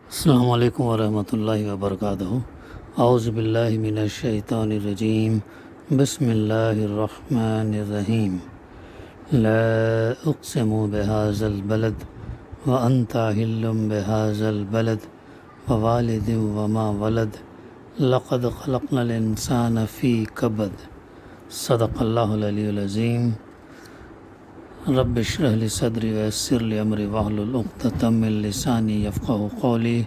السلام علیکم ورحمۃ اللہ وبرکاتہ۔ اعوذ باللہ من الشیطان الرجیم، بسم اللہ الرحمن الرحیم۔ لا اقسم بهذا البلد وانت حل بهذا البلد ووالد وما ولد لقد خلقنا الانسان فی کبد۔ صدق اللہ العلی العظیم۔ رب اشرح لی صدری ویسر لی امری واحلل عقدۃ من لسانی یفقہوا قولی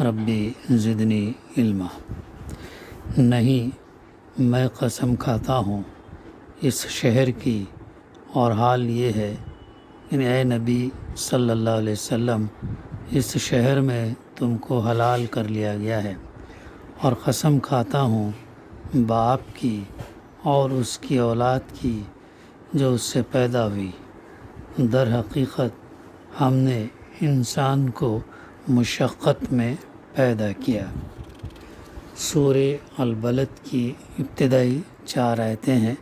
ربی زدنی علما۔ نہیں، میں قسم کھاتا ہوں اس شہر کی، اور حال یہ ہے کہ اے نبی صلی اللہ علیہ وسلم، اس شہر میں تم کو حلال کر لیا گیا ہے، اور قسم کھاتا ہوں باپ کی اور اس کی اولاد کی جو اس سے پیدا ہوئی۔ در حقیقت ہم نے انسان کو مشقت میں پیدا کیا۔ سورہ البلد کی ابتدائی 4 آیتیں ہیں،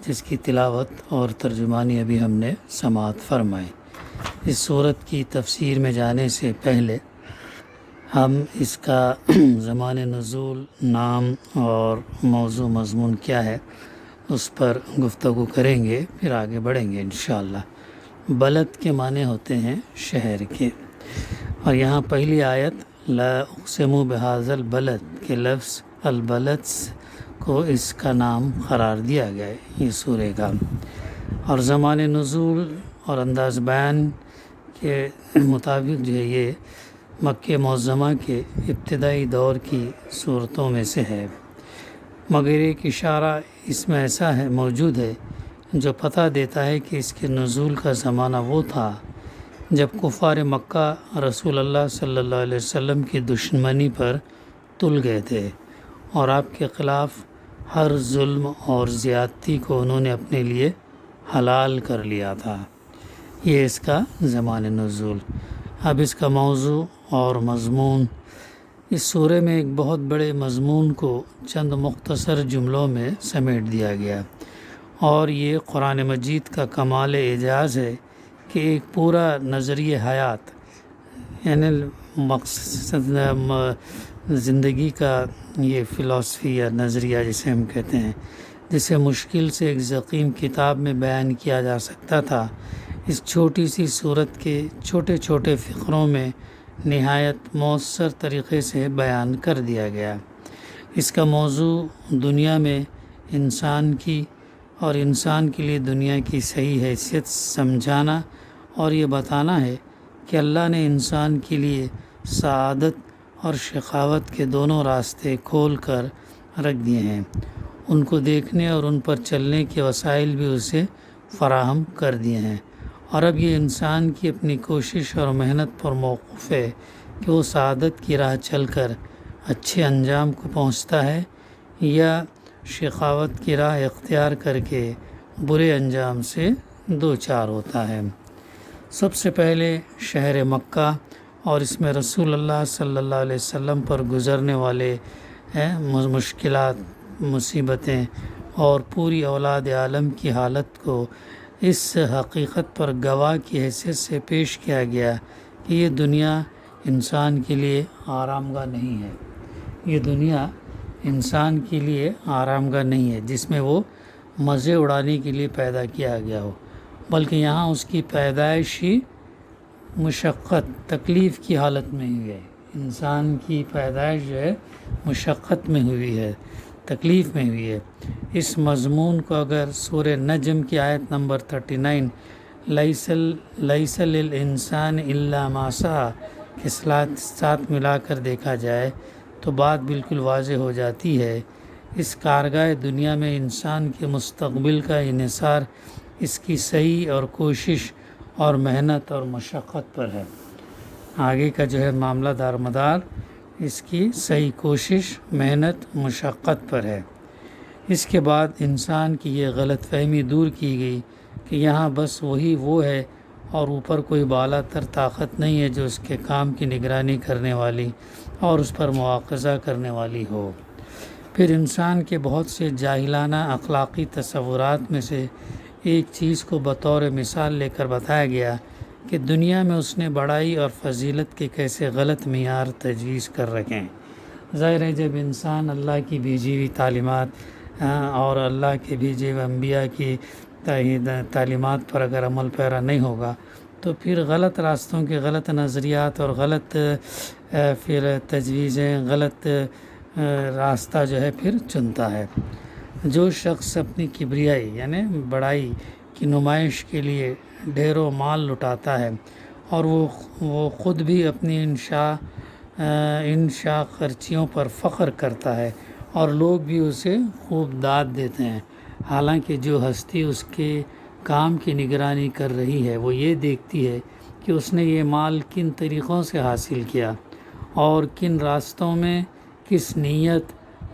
جس کی تلاوت اور ترجمانی ابھی ہم نے سماعت فرمائی۔ اس سورت کی تفسیر میں جانے سے پہلے ہم اس کا زمان نزول، نام اور موضوع مضمون کیا ہے اس پر گفتگو کریں گے، پھر آگے بڑھیں گے انشاءاللہ۔ بلد کے معنی ہوتے ہیں شہر کے، اور یہاں پہلی آیت لا اقسم بہذا البلد کے لفظ البلد کو اس کا نام قرار دیا گیا ہے، یہ سورہ کا۔ اور زمان نزول اور انداز بیان کے مطابق جو ہے یہ مکہ معظمہ کے ابتدائی دور کی صورتوں میں سے ہے، مگر ایک اشارہ اس میں ایسا ہے موجود ہے جو پتہ دیتا ہے کہ اس کے نزول کا زمانہ وہ تھا جب کفار مکہ رسول اللہ صلی اللہ علیہ وسلم کی دشمنی پر تل گئے تھے، اور آپ کے خلاف ہر ظلم اور زیادتی کو انہوں نے اپنے لیے حلال کر لیا تھا۔ یہ اس کا زمان نزول۔ اب اس کا موضوع اور مضمون، اس سورہ میں ایک بہت بڑے مضمون کو چند مختصر جملوں میں سمیٹ دیا گیا، اور یہ قرآن مجید کا کمال اعجاز ہے کہ ایک پورا نظریہ حیات، یعنی مقصد زندگی کا یہ فلسفی یا نظریہ جسے ہم کہتے ہیں، جسے مشکل سے ایک ضخیم کتاب میں بیان کیا جا سکتا تھا، اس چھوٹی سی صورت کے چھوٹے چھوٹے فقروں میں نہایت مؤثر طریقے سے بیان کر دیا گیا۔ اس کا موضوع دنیا میں انسان کی اور انسان کے لیے دنیا کی صحیح حیثیت سمجھانا، اور یہ بتانا ہے کہ اللہ نے انسان کے لیے سعادت اور شقاوت کے دونوں راستے کھول کر رکھ دیے ہیں، ان کو دیکھنے اور ان پر چلنے کے وسائل بھی اسے فراہم کر دیے ہیں، اور اب یہ انسان کی اپنی کوشش اور محنت پر موقوف ہے کہ وہ سعادت کی راہ چل کر اچھے انجام کو پہنچتا ہے یا شقاوت کی راہ اختیار کر کے برے انجام سے دوچار ہوتا ہے۔ سب سے پہلے شہر مکہ اور اس میں رسول اللہ صلی اللہ علیہ وسلم پر گزرنے والے مشکلات، مصیبتیں اور پوری اولاد عالم کی حالت کو اس حقیقت پر گواہ کی حیثیت سے پیش کیا گیا کہ یہ دنیا انسان کے لیے آرام گاہ نہیں ہے، یہ دنیا انسان کے لیے آرام گاہ نہیں ہے جس میں وہ مزے اڑانے کے لیے پیدا کیا گیا ہو، بلکہ یہاں اس کی پیدائش ہی مشقت، تکلیف کی حالت میں ہوئی ہے۔ انسان کی پیدائش جو ہے مشقت میں ہوئی ہے، تکلیف میں ہوئی ہے۔ اس مضمون کو اگر سورہ نجم کی آیت نمبر 39 لیس للانسان الا ما سعی کے ساتھ ملا کر دیکھا جائے تو بات بالکل واضح ہو جاتی ہے۔ اس کارگاہ دنیا میں انسان کے مستقبل کا انحصار اس کی صحیح اور کوشش اور محنت اور مشقت پر ہے۔ آگے کا جو ہے معاملہ دارمدار اس کی صحیح کوشش، محنت، مشقت پر ہے۔ اس کے بعد انسان کی یہ غلط فہمی دور کی گئی کہ یہاں بس وہی وہ ہے اور اوپر کوئی بالا تر طاقت نہیں ہے جو اس کے کام کی نگرانی کرنے والی اور اس پر مواخذہ کرنے والی ہو۔ پھر انسان کے بہت سے جاہلانہ اخلاقی تصورات میں سے ایک چیز کو بطور مثال لے کر بتایا گیا کہ دنیا میں اس نے بڑائی اور فضیلت کے کیسے غلط معیار تجویز کر رکھے ہیں۔ ظاہر ہے جب انسان اللہ کی بھیجی ہوئی تعلیمات اور اللہ کے بھیجے ہوئے انبیاء کی تعلیمات پر اگر عمل پیرا نہیں ہوگا تو پھر غلط راستوں کے غلط نظریات اور غلط پھر تجویزیں، غلط راستہ جو ہے پھر چنتا ہے۔ جو شخص اپنی کبریائی یعنی بڑائی کی نمائش کے لیے ڈھیروں مال لٹاتا ہے اور وہ خود بھی اپنی انشاء خرچیوں پر فخر کرتا ہے اور لوگ بھی اسے خوب داد دیتے ہیں، حالانکہ جو ہستی اس کے کام کی نگرانی کر رہی ہے وہ یہ دیکھتی ہے کہ اس نے یہ مال کن طریقوں سے حاصل کیا اور کن راستوں میں کس نیت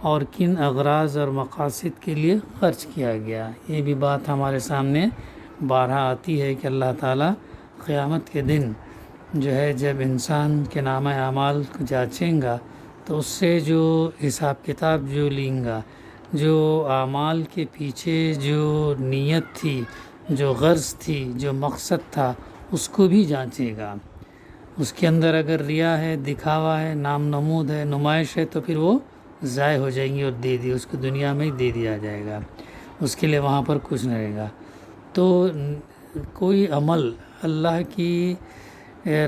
اور کن اغراض اور مقاصد کے لیے خرچ کیا گیا۔ یہ بھی بات ہمارے سامنے بارہا آتی ہے کہ اللہ تعالیٰ قیامت کے دن جو ہے جب انسان کے نامہ اعمال کو جانچیں گا تو اس سے جو حساب کتاب جو لیں گا، جو اعمال کے پیچھے جو نیت تھی، جو غرض تھی، جو مقصد تھا، اس کو بھی جانچے گا۔ اس کے اندر اگر ریا ہے، دکھاوا ہے، نام نمود ہے، نمائش ہے تو پھر وہ ضائع ہو جائیں گی اور دے دی اس کو دنیا میں ہی دے دیا جائے گا، اس کے لیے وہاں پر کچھ نہیں رہے گا۔ تو کوئی عمل اللہ کی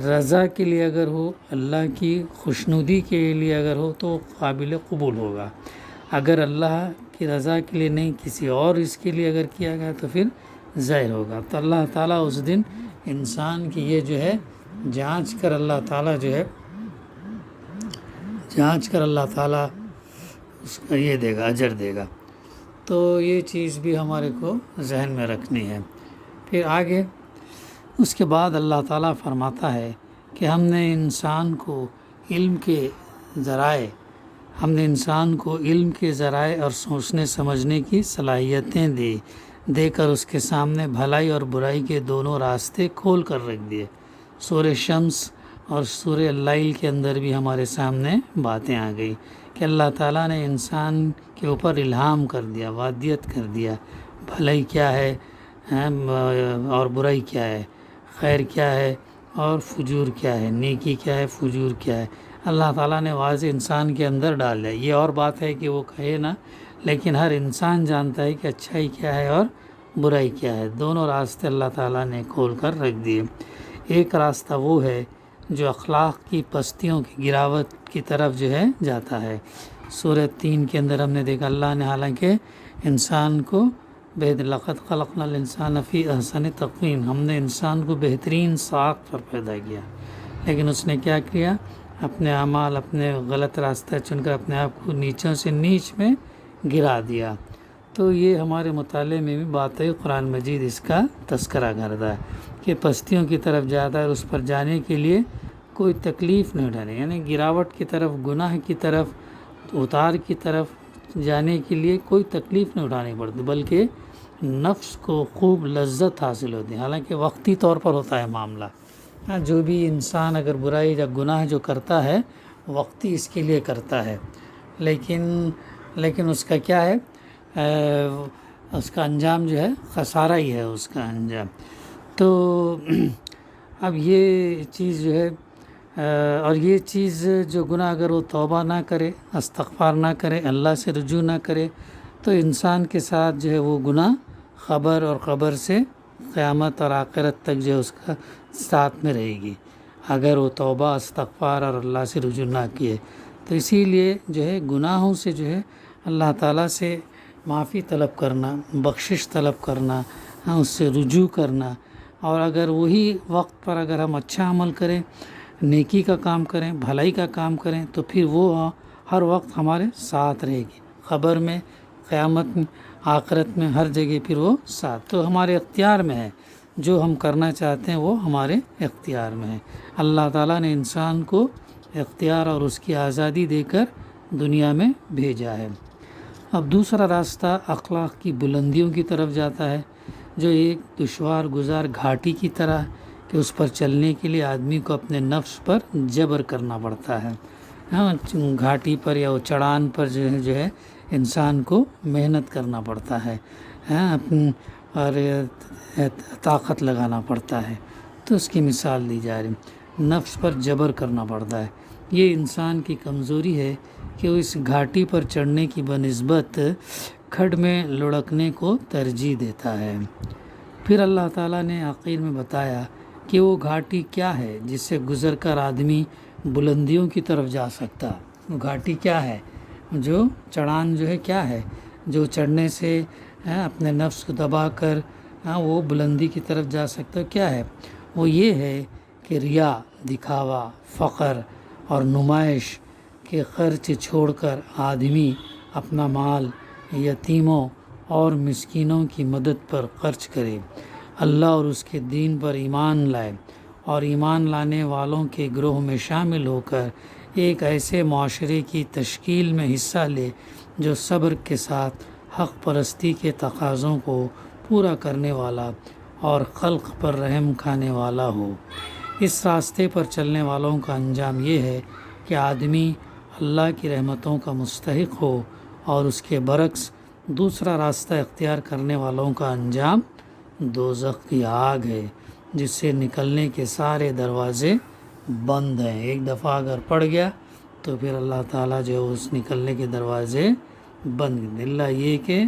رضا کے لیے اگر ہو، اللہ کی خوشنودی کے لیے اگر ہو تو قابل قبول ہوگا۔ اگر اللہ کی رضا کے لیے نہیں، کسی اور اس کے لیے اگر کیا گیا تو پھر ضائع ہوگا۔ تو اللہ تعالیٰ اس دن انسان کی یہ جو ہے جانچ کر اللہ تعالیٰ اس کا یہ دے گا، اجر دے گا۔ تو یہ چیز بھی ہمارے کو ذہن میں رکھنی ہے۔ پھر آگے اس کے بعد اللہ تعالیٰ فرماتا ہے کہ ہم نے انسان کو علم کے ذرائع اور سوچنے سمجھنے کی صلاحیتیں دے کر اس کے سامنے بھلائی اور برائی کے دونوں راستے کھول کر رکھ دیے۔ سورہ شمس اور سورہ اللیل کے اندر بھی ہمارے سامنے باتیں آ گئی کہ اللہ تعالیٰ نے انسان کے اوپر الہام کر دیا، وادیت کر دیا، بھلائی کیا ہے اور برائی کیا ہے، خیر کیا ہے اور فجور کیا ہے، نیکی کیا ہے، فجور کیا ہے۔ اللہ تعالیٰ نے واضح انسان کے اندر ڈال دیا۔ یہ اور بات ہے کہ وہ کہے نہ، لیکن ہر انسان جانتا ہے کہ اچھائی کیا ہے اور برائی کیا ہے۔ دونوں راستے اللہ تعالیٰ نے کھول کر رکھ دیے۔ ایک راستہ وہ ہے جو اخلاق کی پستیوں کی گراوٹ کی طرف جو ہے جاتا ہے۔ سورہ 3 کے اندر ہم نے دیکھا اللہ نے حالانکہ انسان کو لقد خلقنا الانسان فی احسن تقویم، ہم نے انسان کو بہترین ساخت پر پیدا کیا، لیکن اس نے کیا کیا؟ اپنے اعمال، اپنے غلط راستہ چن کر اپنے آپ کو نیچوں سے نیچ میں گرا دیا۔ تو یہ ہمارے مطالعے میں بھی بات ہے، قرآن مجید اس کا تذکرہ کرتا ہے کہ پستیوں کی طرف جاتا ہے، اس پر جانے کے لیے کوئی تکلیف نہیں اٹھانی، یعنی گراوٹ کی طرف، گناہ کی طرف، اتار کی طرف جانے کے لیے کوئی تکلیف نہیں اٹھانی پڑتی، بلکہ نفس کو خوب لذت حاصل ہوتی ہے۔ حالانکہ وقتی طور پر ہوتا ہے معاملہ، جو بھی انسان اگر برائی یا گناہ جو کرتا ہے وقتی اس کے لیے کرتا ہے، لیکن اس کا کیا ہے، اس کا انجام جو ہے خسارہ ہی ہے اس کا انجام۔ تو اب یہ چیز جو ہے اور یہ چیز جو گناہ اگر وہ توبہ نہ کرے، استغفار نہ کرے، اللہ سے رجوع نہ کرے تو انسان کے ساتھ جو ہے وہ گناہ خبر اور خبر سے قیامت اور آخرت تک جو ہے اس کا ساتھ میں رہے گی، اگر وہ توبہ، استغفار اور اللہ سے رجوع نہ کیے۔ تو اسی لیے جو ہے گناہوں سے جو ہے اللہ تعالیٰ سے معافی طلب کرنا، بخشش طلب کرنا، اس سے رجوع کرنا، اور اگر وہی وقت پر اگر ہم اچھا عمل کریں، نیکی کا کام کریں، بھلائی کا کام کریں تو پھر وہ ہر وقت ہمارے ساتھ رہے گی، خبر میں، قیامت میں، آخرت میں، ہر جگہ پھر وہ ساتھ۔ تو ہمارے اختیار میں ہے، جو ہم کرنا چاہتے ہیں وہ ہمارے اختیار میں ہے۔ اللہ تعالیٰ نے انسان کو اختیار اور اس کی آزادی دے کر دنیا میں بھیجا ہے۔ اب دوسرا راستہ اخلاق کی بلندیوں کی طرف جاتا ہے، جو ایک دشوار گزار گھاٹی کی طرح کہ اس پر چلنے کے لیے آدمی کو اپنے نفس پر جبر کرنا پڑتا ہے۔ گھاٹی پر یا وہ چڑھان پر جو ہے انسان کو محنت کرنا پڑتا ہے اور طاقت لگانا پڑتا ہے، تو اس کی مثال دی جا رہی، نفس پر جبر کرنا پڑتا ہے۔ یہ انسان کی کمزوری ہے کہ وہ اس گھاٹی پر چڑھنے کی بنسبت کھڈ میں لڑکنے کو ترجیح دیتا ہے۔ پھر اللہ تعالیٰ نے آخر میں بتایا کہ وہ گھاٹی کیا ہے جس سے گزر کر آدمی بلندیوں کی طرف جا سکتا۔ وہ گھاٹی کیا ہے، جو چڑھان جو ہے کیا ہے، جو چڑھنے سے اپنے نفس کو دبا کر وہ بلندی کی طرف جا سکتا، کیا ہے؟ وہ یہ ہے کہ ریا، دکھاوا، فقر اور نمائش کے خرچ چھوڑ کر آدمی اپنا مال یتیموں اور مسکینوں کی مدد پر خرچ کرے، اللہ اور اس کے دین پر ایمان لائے اور ایمان لانے والوں کے گروہ میں شامل ہو کر ایک ایسے معاشرے کی تشکیل میں حصہ لے جو صبر کے ساتھ حق پرستی کے تقاضوں کو پورا کرنے والا اور خلق پر رحم کھانے والا ہو۔ اس راستے پر چلنے والوں کا انجام یہ ہے کہ آدمی اللہ کی رحمتوں کا مستحق ہو، اور اس کے برعکس دوسرا راستہ اختیار کرنے والوں کا انجام دوزخ کی آگ ہے، جس سے نکلنے کے سارے دروازے بند ہیں۔ ایک دفعہ اگر پڑ گیا تو پھر اللہ تعالیٰ جو اس نکلنے کے دروازے بند، اللہ یہ کہ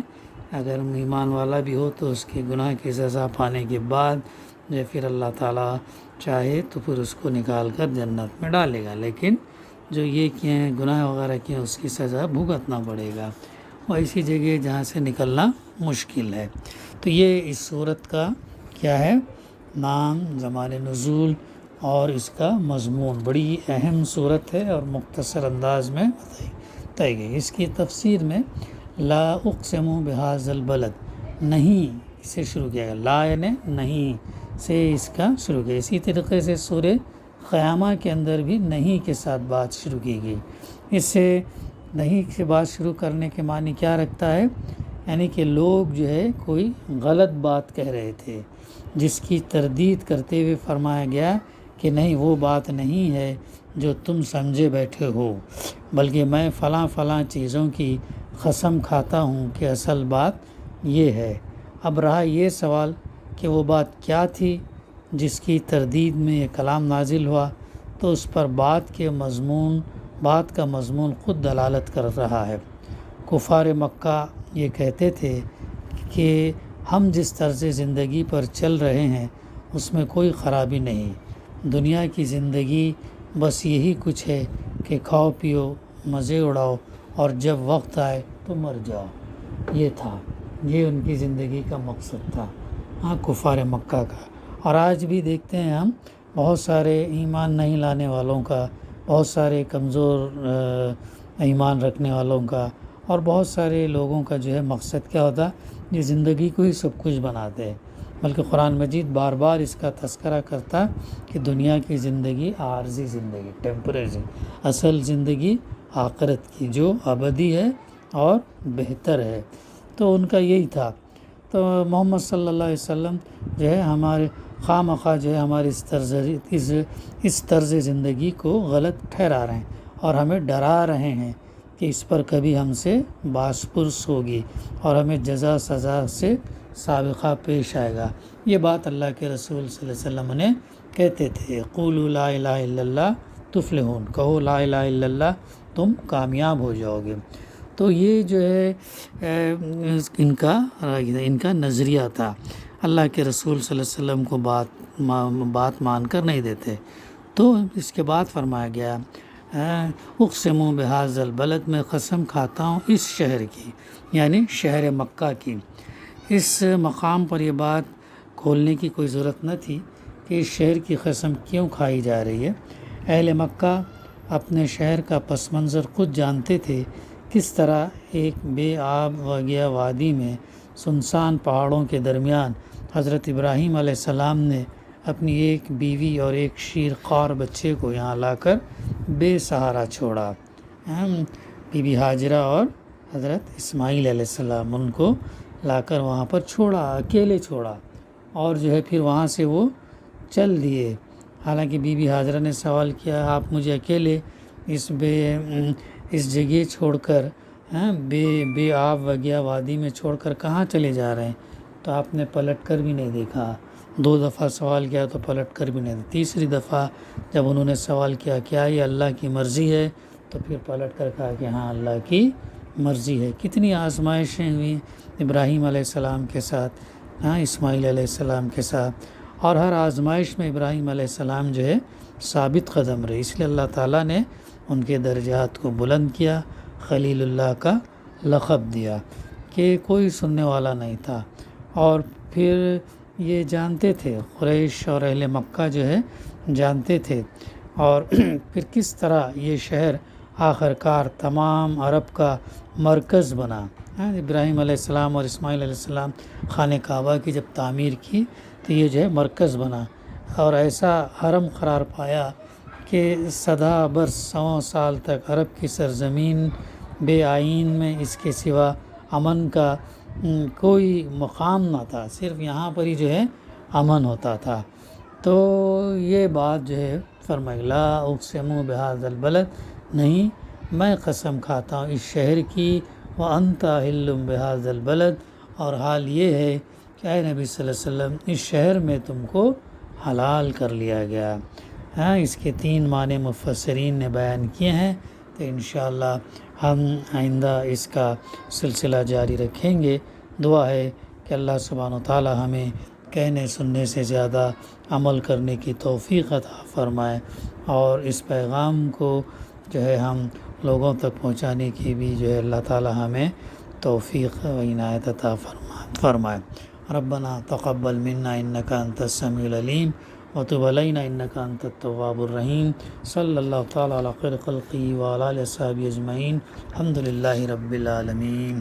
اگر ایمان والا بھی ہو تو اس کے گناہ کی سزا پانے کے بعد جو پھر اللہ تعالیٰ چاہے تو پھر اس کو نکال کر جنت میں ڈالے گا، لیکن جو یہ کیے ہیں گناہ وغیرہ کیے اس کی سزا بھگتنا پڑے گا۔ وہ ایسی جگہ جہاں سے نکلنا مشکل ہے۔ تو یہ اس صورت کا کیا ہے، نام، زمان نزول اور اس کا مضمون، بڑی اہم صورت ہے اور مختصر انداز میں بتائی گئی۔ اس کی تفسیر میں لا اقسم بہذا البلد، نہیں سے شروع کیا گیا، لا یعنی نہیں سے اس کا شروع کیا۔ اسی طریقے سے سورہ قیامہ کے اندر بھی نہیں کے ساتھ بات شروع کی گئی۔ اس سے نہیں سے بات شروع کرنے کے معنی کیا رکھتا ہے، یعنی کہ لوگ جو ہے کوئی غلط بات کہہ رہے تھے جس کی تردید کرتے ہوئے فرمایا گیا کہ نہیں، وہ بات نہیں ہے جو تم سمجھے بیٹھے ہو، بلکہ میں فلاں فلاں چیزوں کی قسم کھاتا ہوں کہ اصل بات یہ ہے۔ اب رہا یہ سوال کہ وہ بات کیا تھی جس کی تردید میں یہ کلام نازل ہوا، تو اس پر بات کا مضمون خود دلالت کر رہا ہے۔ کفار مکہ یہ کہتے تھے کہ ہم جس طرز زندگی پر چل رہے ہیں اس میں کوئی خرابی نہیں، دنیا کی زندگی بس یہی کچھ ہے کہ کھاؤ پیو، مزے اڑاؤ اور جب وقت آئے تو مر جاؤ۔ یہ تھا، یہ ان کی زندگی کا مقصد تھا، کفار مکہ کا۔ اور آج بھی دیکھتے ہیں ہم بہت سارے ایمان نہیں لانے والوں کا، بہت سارے کمزور ایمان رکھنے والوں کا، اور بہت سارے لوگوں کا جو ہے مقصد کیا ہوتا ہے، یہ زندگی کو ہی سب کچھ بناتے ہیں۔ بلکہ قرآن مجید بار بار اس کا تذکرہ کرتا کہ دنیا کی زندگی عارضی زندگی، ٹیمپریری، اصل زندگی آخرت کی جو ابدی ہے اور بہتر ہے۔ تو ان کا یہی تھا۔ تو محمد صلی اللہ علیہ وسلم جو ہے ہمارے خواہ مخواہ جو ہے ہمارے اس طرز زندگی کو غلط ٹھہرا رہے ہیں اور ہمیں ڈرا رہے ہیں کہ اس پر کبھی ہم سے باس پرس ہوگی اور ہمیں جزا سزا سے سابقہ پیش آئے گا۔ یہ بات اللہ کے رسول صلی اللہ علیہ وسلم نے کہتے تھے، قولوا لا الہ الا اللہ تفلحون، کہو لا الہ الا اللہ تم کامیاب ہو جاؤ گے۔ تو یہ جو ہے ان کا نظریہ تھا۔ اللہ کے رسول صلی اللہ علیہ وسلم کو بات مان کر نہیں دیتے۔ تو اس کے بعد فرمایا گیا، اقسم بہذا البلد، میں قسم کھاتا ہوں اس شہر کی، یعنی شہر مکہ کی۔ اس مقام پر یہ بات کھولنے کی کوئی ضرورت نہ تھی کہ اس شہر کی قسم کیوں کھائی جا رہی ہے۔ اہل مکہ اپنے شہر کا پس منظر خود جانتے تھے، کس طرح ایک بے آب وگیا وادی میں سنسان پہاڑوں کے درمیان حضرت ابراہیم علیہ السلام نے اپنی ایک بیوی اور ایک شیر خوار بچے کو یہاں لا کر بے سہارا چھوڑا۔ بی بی ہاجرہ اور حضرت اسماعیل علیہ السلام ان کو لا کر وہاں پر چھوڑا، اکیلے چھوڑا، اور جو ہے پھر وہاں سے وہ چل دیے۔ حالانکہ بی بی ہاجرہ نے سوال کیا، آپ مجھے اکیلے اس جگہ چھوڑ کر بے آب وگیا وادی میں چھوڑ کر کہاں چلے جا رہے ہیں؟ تو آپ نے پلٹ کر بھی نہیں دیکھا، 2 دفعہ سوال کیا تو پلٹ کر بھی نہیں دیا. تیسری دفعہ جب انہوں نے سوال کیا کیا یہ اللہ کی مرضی ہے، تو پھر پلٹ کر کہا کہ ہاں اللہ کی مرضی ہے. کتنی آزمائشیں ہوئیں ابراہیم علیہ السلام کے ساتھ، ہاں اسماعیل علیہ السلام کے ساتھ، اور ہر آزمائش میں ابراہیم علیہ السلام جو ہے ثابت قدم رہے. اس لیے اللہ تعالیٰ نے ان کے درجات کو بلند کیا، خلیل اللہ کا لقب دیا کہ کوئی سننے والا نہیں تھا. اور پھر یہ جانتے تھے، قریش اور اہل مکہ جو ہے جانتے تھے، اور پھر کس طرح یہ شہر آخر کار تمام عرب کا مرکز بنا. ابراہیم علیہ السلام اور اسماعیل علیہ السلام خانہ کعبہ کی جب تعمیر کی تو یہ جو ہے مرکز بنا، اور ایسا حرم قرار پایا کہ صدا برس 100 سال تک عرب کی سرزمین بے آئین میں اس کے سوا امن کا کوئی مقام نہ تھا، صرف یہاں پر ہی جو ہے امن ہوتا تھا. تو یہ بات جو ہے فرمایا لا اقسم بہذا البلد، نہیں میں قسم کھاتا ہوں اس شہر کی، وانت حل بہذا البلد، اور حال یہ ہے کہ اے نبی صلی اللہ علیہ وسلم اس شہر میں تم کو حلال کر لیا گیا. ہاں اس کے 3 معنی مفسرین نے بیان کیے ہیں، تو انشاءاللہ ہم آئندہ اس کا سلسلہ جاری رکھیں گے. دعا ہے کہ اللہ سبحانہ و تعالی ہمیں کہنے سننے سے زیادہ عمل کرنے کی توفیق عطا فرمائے، اور اس پیغام کو جو ہے ہم لوگوں تک پہنچانے کی بھی جو ہے اللہ تعالی ہمیں توفیق و عنایت عطا فرمائے. ربنا تقبل منا انک انت السمیع العلیم وتب علینا انک انت التواب الرحیم. صلی اللہ تعالی علی خیر خلقہ وعلی آلہ وصحبہ اجمعین. الحمد للہ رب العالمین.